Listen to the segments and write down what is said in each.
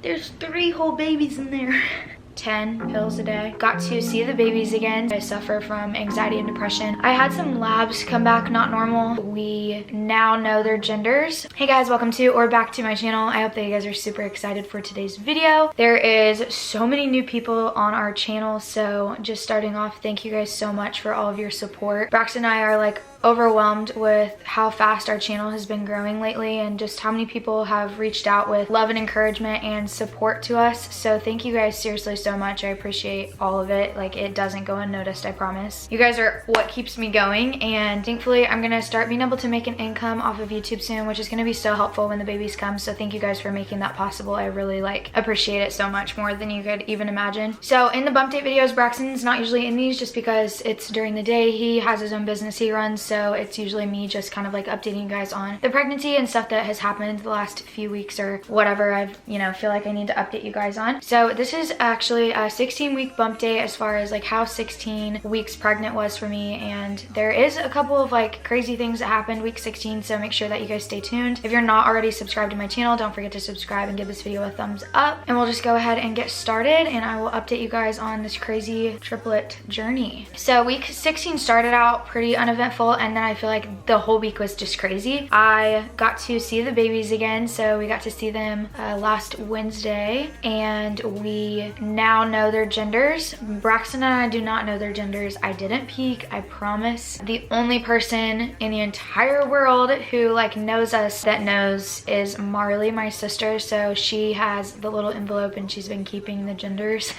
There's 3 whole babies in there. 10 pills a day. Got to see the babies again. I suffer from anxiety and depression. I had some labs come back not normal. We now know their genders. Hey guys, welcome to or back to my channel. I hope that you guys are super excited for today's video. There is so many new people on our channel, so just starting off, thank you guys so much for all of your support. Brax and I are like overwhelmed with how fast our channel has been growing lately and just how many people have reached out with love and encouragement and support to us. So thank you guys seriously so much. I appreciate all of it. Like, it doesn't go unnoticed, I promise. You guys are what keeps me going, and thankfully I'm gonna start being able to make an income off of YouTube soon, which is gonna be so helpful when the babies come. So thank you guys for making that possible. I really appreciate it so much, more than you could even imagine. So in the bump date videos, Braxton's not usually in these just because it's during the day. He has his own business he runs, so it's usually me just kind of like updating you guys on the pregnancy and stuff that has happened the last few weeks or whatever I've, feel like I need to update you guys on. So this is actually a 16-week bump date as far as like how 16 weeks pregnant was for me, and there is a couple of like crazy things that happened week 16, so make sure that you guys stay tuned. If you're not already subscribed to my channel, don't forget to subscribe and give this video a thumbs up, and we'll just go ahead and get started, and I will update you guys on this crazy triplet journey. So week 16 started out pretty uneventful, and then I feel like the whole week was just crazy. I got to see the babies again, so we got to see them last Wednesday, and we now know their genders. Braxton and I do not know their genders. I didn't peek, I promise. The only person in the entire world who like knows us that knows is Marley, my sister. So she has the little envelope and she's been keeping the genders.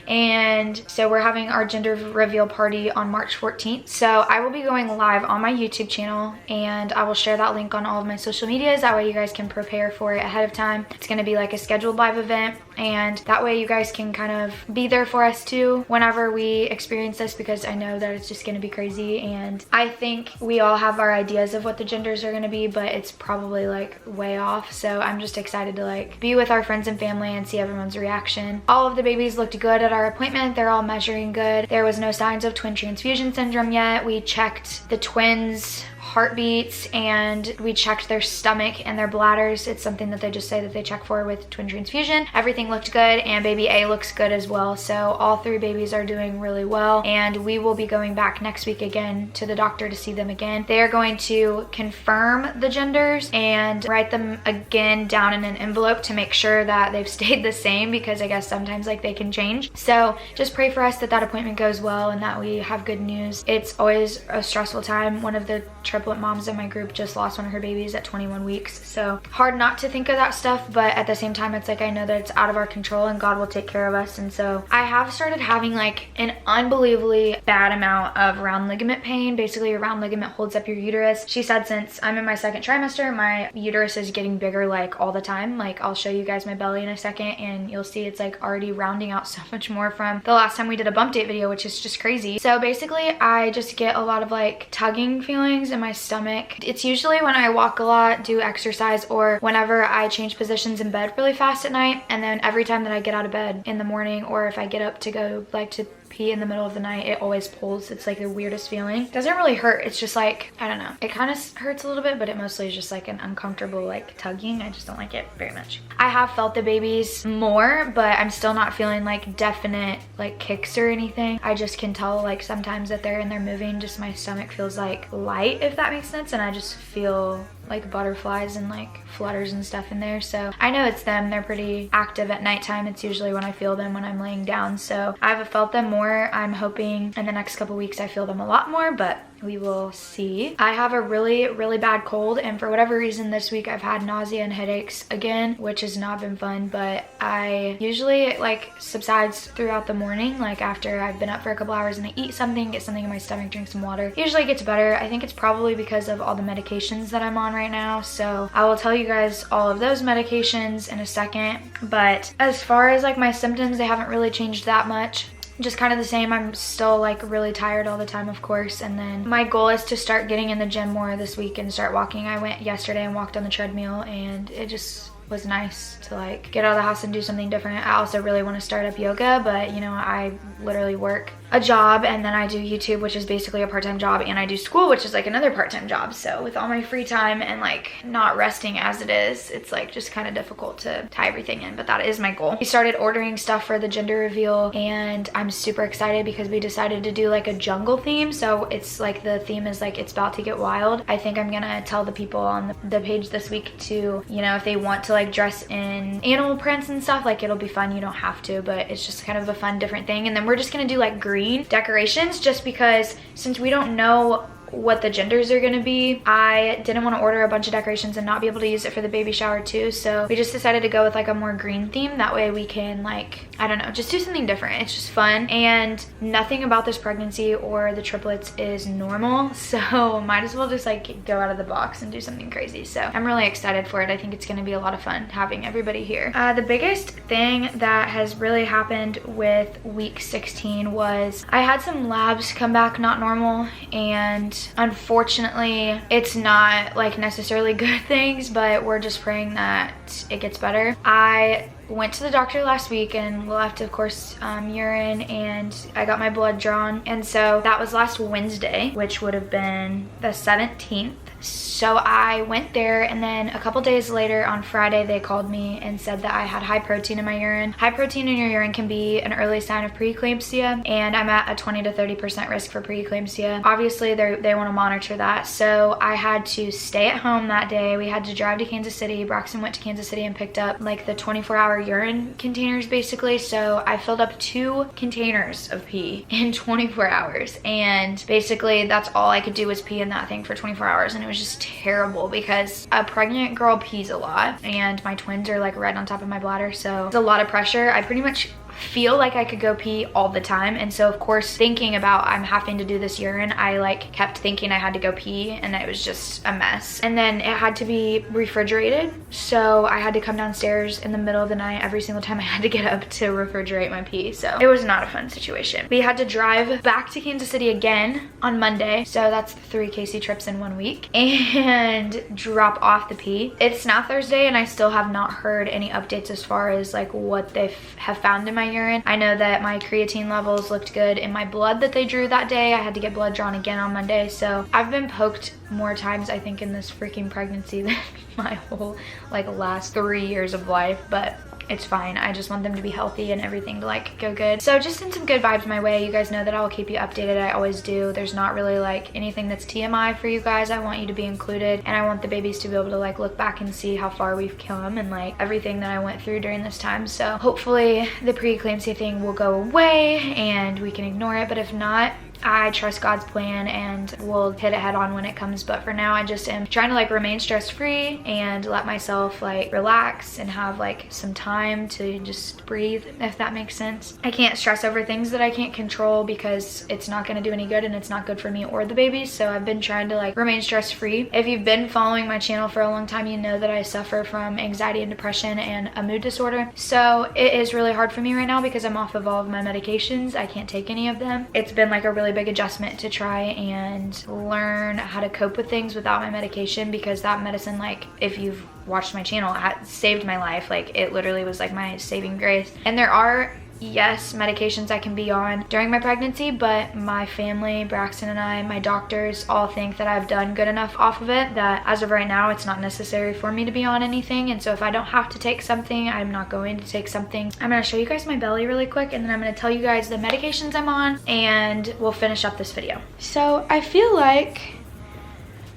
And so we're having our gender reveal party on March 14th. So I will be going live on my YouTube channel, and I will share that link on all of my social medias. That way you guys can prepare for it ahead of time. It's gonna be like a scheduled live event, and that way you guys can kind of be there for us too whenever we experience this, because I know that it's just gonna be crazy, and I think we all have our ideas of what the genders are gonna be, but it's probably like way off. So I'm just excited to like be with our friends and family and see everyone's reaction. All of the babies looked good at our appointment. They're all measuring good. There was no signs of twin transfusion syndrome yet. We checked the twins' heartbeats and we checked their stomach and their bladders. It's something that they just say that they check for with twin transfusion. Everything looked good, and baby A looks good as well. So all 3 babies are doing really well, and we will be going back next week again to the doctor to see them again. They are going to confirm the genders and write them again down in an envelope to make sure that they've stayed the same, because I guess sometimes like they can change. So just pray for us that that appointment goes well and that we have good news. It's always a stressful time. One of the triplet moms in my group just lost one of her babies at 21 weeks. So hard not to think of that stuff, but at the same time, it's like I know that it's out of our control and God will take care of us. And so I have started having like an unbelievably bad amount of round ligament pain. Basically, your round ligament holds up your uterus. She said since I'm in my 2nd trimester, my uterus is getting bigger like all the time. Like, I'll show you guys my belly in a second and you'll see it's like already rounding out so much more from the last time we did a bump date video, which is just crazy. So basically, I just get a lot of like tugging feelings in my stomach. It's usually when I walk a lot, do exercise, or whenever I change positions in bed really fast at night, and then every time that I get out of bed in the morning, or if I get up to go like to pee in the middle of the night, it always pulls. It's like the weirdest feeling. It doesn't really hurt. It's just like, I don't know. It kind of hurts a little bit, but it mostly is just like an uncomfortable like tugging. I just don't like it very much. I have felt the babies more, but I'm still not feeling like definite like kicks or anything. I just can tell like sometimes that they're moving, just my stomach feels like light, if that makes sense, and I just feel like butterflies and like flutters and stuff in there. So I know it's them. They're pretty active at nighttime. It's usually when I feel them when I'm laying down. So I haven't felt them more. I'm hoping in the next couple weeks I feel them a lot more, but we will see. I have a really bad cold, and for whatever reason this week I've had nausea and headaches again, which has not been fun, but I usually like subsides throughout the morning, like after I've been up for a couple hours and I eat something, get something in my stomach, drink some water. Usually it gets better. I think it's probably because of all the medications that I'm on right now, so I will tell you guys all of those medications in a second. But as far as like my symptoms, they haven't really changed that much. Just kind of the same. I'm still like really tired all the time, of course, and then my goal is to start getting in the gym more this week and start walking. I went yesterday and walked on the treadmill, and it just was nice to like get out of the house and do something different. I also really want to start up yoga, but you know, I literally work a job, and then I do YouTube, which is basically a part-time job, and I do school, which is like another part-time job. So with all my free time and like not resting as it is, it's like just kind of difficult to tie everything in, but that is my goal. We started ordering stuff for the gender reveal, and I'm super excited because we decided to do like a jungle theme. So it's like the theme is like it's about to get wild. I think I'm gonna tell the people on the page this week to, you know, if they want to like dress in animal prints and stuff, like it'll be fun. You don't have to, but it's just kind of a fun different thing. And then we're just gonna do like green decorations, just because since we don't know what the genders are gonna be, I didn't want to order a bunch of decorations and not be able to use it for the baby shower too. So we just decided to go with like a more green theme. That way we can like, I don't know, just do something different. It's just fun, and nothing about this pregnancy or the triplets is normal, so might as well just like go out of the box and do something crazy. So I'm really excited for it. I think it's gonna be a lot of fun having everybody here. The biggest thing that has really happened with week 16 was I had some labs come back not normal, and unfortunately it's not like necessarily good things, but we're just praying that it gets better. I went to the doctor last week and left, of course, urine, and I got my blood drawn, and so that was last Wednesday, which would have been the 17th. So I went there, and then a couple days later on Friday they called me and said that I had high protein in my urine. High protein in your urine can be an early sign of preeclampsia, and I'm at a 20 to 30% risk for preeclampsia. Obviously they want to monitor that, so I had to stay at home that day. We had to drive to Kansas City. Braxton went to Kansas City and picked up like the 24-hour urine containers basically. So I filled up 2 containers of pee in 24 hours, and basically that's all I could do was pee in that thing for 24 hours, and it was just terrible because a pregnant girl pees a lot, and my twins are like right on top of my bladder, so it's a lot of pressure. I pretty much feel like I could go pee all the time, and so of course thinking about I'm having to do this urine, I like kept thinking I had to go pee, and it was just a mess. And then it had to be refrigerated, so I had to come downstairs in the middle of the night every single time I had to get up to refrigerate my pee. So it was not a fun situation. We had to drive back to Kansas City again on Monday, so that's 3 KC trips in 1 week, and drop off the pee. It's now Thursday, and I still have not heard any updates as far as like what they have found in my urine. I know that my creatine levels looked good in my blood that they drew that day. I had to get blood drawn again on Monday, so I've been poked more times I think in this freaking pregnancy than my whole like last 3 years of life, but it's fine. I just want them to be healthy and everything to like go good. So just send some good vibes my way. You guys know that I will keep you updated. I always do. There's not really like anything that's TMI for you guys. I want you to be included, and I want the babies to be able to like look back and see how far we've come and like everything that I went through during this time. So hopefully the preeclampsia thing will go away and we can ignore it, but if not, I trust God's plan and we'll hit it head on when it comes. But for now, I just am trying to like remain stress free and let myself like relax and have like some time to just breathe, if that makes sense. I can't stress over things that I can't control because it's not going to do any good, and it's not good for me or the babies. So I've been trying to like remain stress free. If you've been following my channel for a long time, you know that I suffer from anxiety and depression and a mood disorder. So it is really hard for me right now because I'm off of all of my medications. I can't take any of them. It's been like a really big adjustment to try and learn how to cope with things without my medication, because that medicine, like if you've watched my channel, it saved my life. Like it literally was like my saving grace. And there are, yes, medications I can be on during my pregnancy, but my family, Braxton and I, my doctors all think that I've done good enough off of it that as of right now it's not necessary for me to be on anything. And so if I don't have to take something, I'm not going to take something. I'm going to show you guys my belly really quick, and then I'm going to tell you guys the medications I'm on, and we'll finish up this video. So I feel like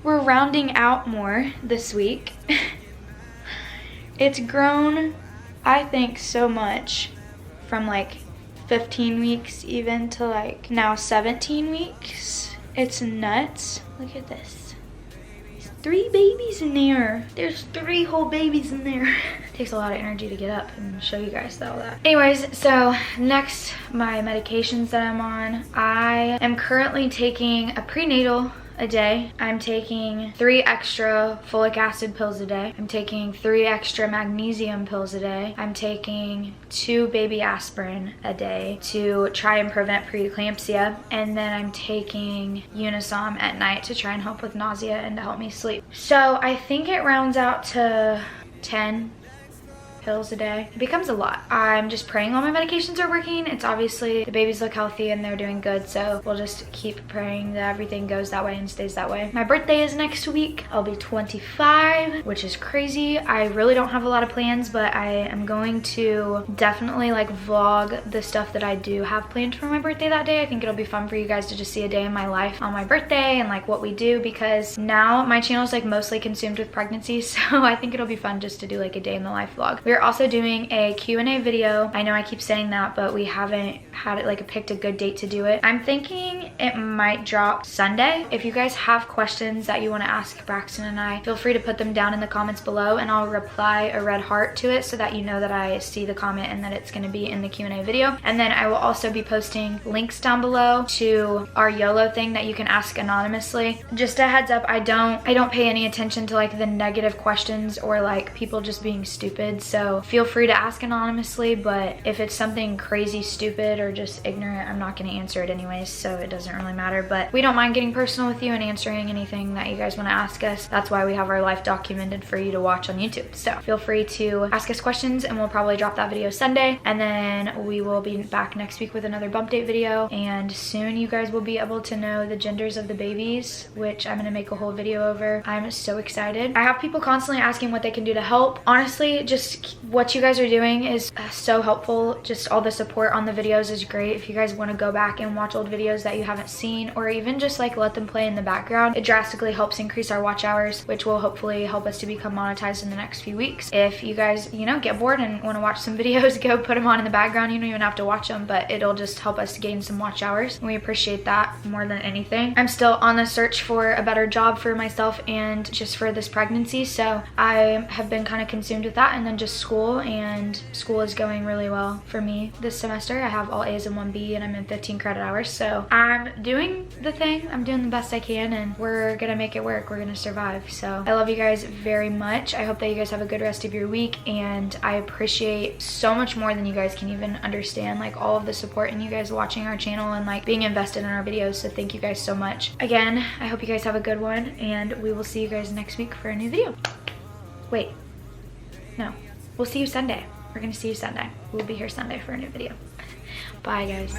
we're rounding out more this week. It's grown, I think, so much from like 15 weeks even to like now 17 weeks. It's nuts. Look at this. There's 3 babies in there. There's 3 whole babies in there. It takes a lot of energy to get up and show you guys all that. Anyways, so next, my medications that I'm on. I am currently taking a prenatal a day. I'm taking 3 extra folic acid pills a day. I'm taking 3 extra magnesium pills a day. I'm taking 2 baby aspirin a day to try and prevent preeclampsia. And then I'm taking Unisom at night to try and help with nausea and to help me sleep. So I think it rounds out to 10 pills a day. It becomes a lot. I'm just praying all my medications are working. It's obviously, the babies look healthy and they're doing good, so we'll just keep praying that everything goes that way and stays that way. My birthday is next week. I'll be 25, which is crazy. I really don't have a lot of plans, but I am going to definitely like vlog the stuff that I do have planned for my birthday that day. I think it'll be fun for you guys to just see a day in my life on my birthday and like what we do, because now my channel is like mostly consumed with pregnancy, so I think it'll be fun just to do like a day in the life vlog. We're also doing a Q&A video. I know I keep saying that, but we haven't had it like picked a good date to do it. I'm thinking it might drop Sunday. If you guys have questions that you want to ask Braxton and I, feel free to put them down in the comments below and I'll reply a red heart to it so that you know that I see the comment and that it's going to be in the Q&A video. And then I will also be posting links down below to our YOLO thing that you can ask anonymously. Just a heads up, I don't pay any attention to like the negative questions or like people just being stupid, so feel free to ask anonymously, but if it's something crazy stupid or just ignorant, I'm not going to answer it anyways, so it doesn't really matter. But we don't mind getting personal with you and answering anything that you guys want to ask us. That's why we have our life documented for you to watch on YouTube. So feel free to ask us questions and we'll probably drop that video Sunday, and then we will be back next week with another bump date video, and soon you guys will be able to know the genders of the babies, which I'm going to make a whole video over. I'm so excited. I have people constantly asking what they can do to help. Honestly, just what you guys are doing is so helpful. Just all the support on the videos is great. If you guys want to go back and watch old videos that you haven't seen, or even just like let them play in the background, it drastically helps increase our watch hours, which will hopefully help us to become monetized in the next few weeks. If you guys, you know, get bored and want to watch some videos, go put them on in the background. You don't even have to watch them, but it'll just help us gain some watch hours, and we appreciate that more than anything. I'm still on the search for a better job for myself and just for this pregnancy, so I have been kind of consumed with that, and then just school, and school is going really well for me this semester. I have all A's and 1B and I'm in 15 credit hours, so I'm doing the thing. I'm doing the best I can, and we're gonna make it work. We're gonna survive. So I love you guys very much. I hope that you guys have a good rest of your week, and I appreciate so much more than you guys can even understand, like all of the support and you guys watching our channel and like being invested in our videos. So thank you guys so much. Again, I hope you guys have a good one, and we will see you guys next week for a new video. Wait, no, we'll see you Sunday. We're gonna see you Sunday. We'll be here Sunday for a new video. Bye guys.